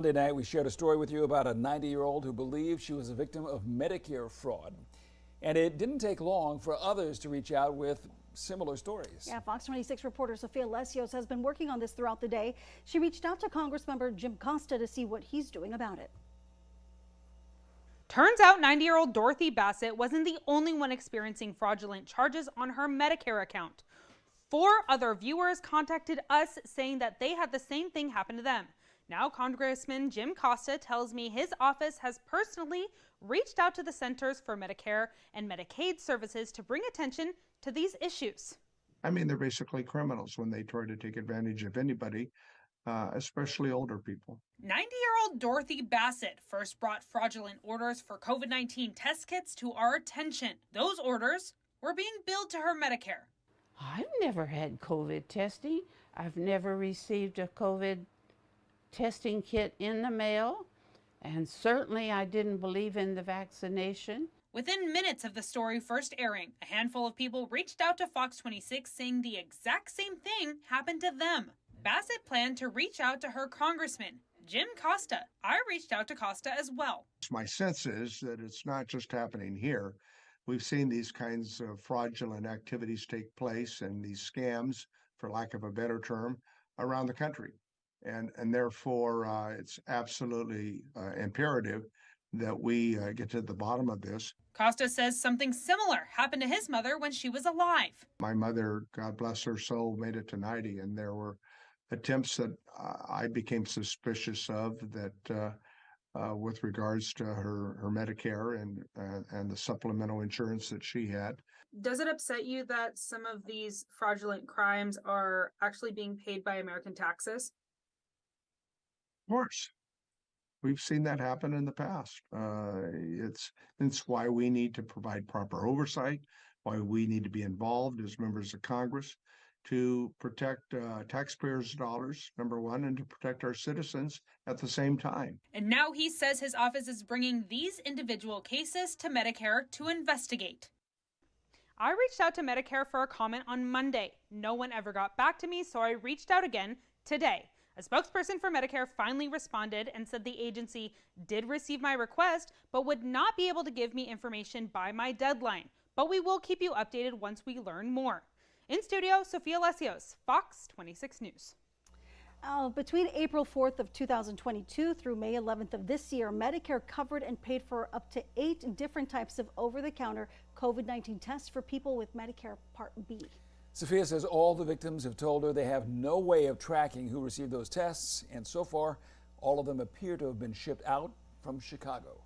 Monday night, we shared a story with you about a 90-year-old who believed she was a victim of Medicare fraud. And it didn't take long for others to reach out with similar stories. Yeah, FOX26 reporter Sophia Lesios has been working on this throughout the day. She reached out to Congressmember Jim Costa to see what he's doing about it. Turns out 90-year-old Dorothy Bassett wasn't the only one experiencing fraudulent charges on her Medicare account. 4 other viewers contacted us saying that they had the same thing happen to them. Now Congressman Jim Costa tells me his office has personally reached out to the Centers for Medicare and Medicaid Services to bring attention to these issues. I mean, they're basically criminals when they try to take advantage of anybody, especially older people. 90-year-old Dorothy Bassett first brought fraudulent orders for COVID-19 test kits to our attention. Those orders were being billed to her Medicare. I've never had COVID testing. I've never received a COVID testing kit in the mail, and certainly I didn't believe in the vaccination. Within minutes of the story first airing, a handful of people reached out to FOX26 saying the exact same thing happened to them. Bassett planned to reach out to her congressman, Jim Costa. I reached out to Costa as well. My sense is that it's not just happening here. We've seen these kinds of fraudulent activities take place and these scams, for lack of a better term, around the country. And therefore, it's absolutely imperative that we get to the bottom of this. Costa says something similar happened to his mother when she was alive. My mother, God bless her soul, made it to 90, and there were attempts that I became suspicious of that with regards to her Medicare and the supplemental insurance that she had. Does it upset you that some of these fraudulent crimes are actually being paid by American taxes? Of course. We've seen that happen in the past. It's why we need to provide proper oversight, why we need to be involved as members of Congress to protect taxpayers' dollars, number one, and to protect our citizens at the same time. And now he says his office is bringing these individual cases to Medicare to investigate. I reached out to Medicare for a comment on Monday. No one ever got back to me, so I reached out again today. A spokesperson for Medicare finally responded and said the agency did receive my request, but would not be able to give me information by my deadline. But we will keep you updated once we learn more. In studio, Sophia Lesios, Fox 26 News. Between April 4th of 2022 through May 11th of this year, Medicare covered and paid for up to 8 different types of over-the-counter COVID-19 tests for people with Medicare Part B. Sophia says all the victims have told her they have no way of tracking who received those tests, and so far, all of them appear to have been shipped out from Chicago.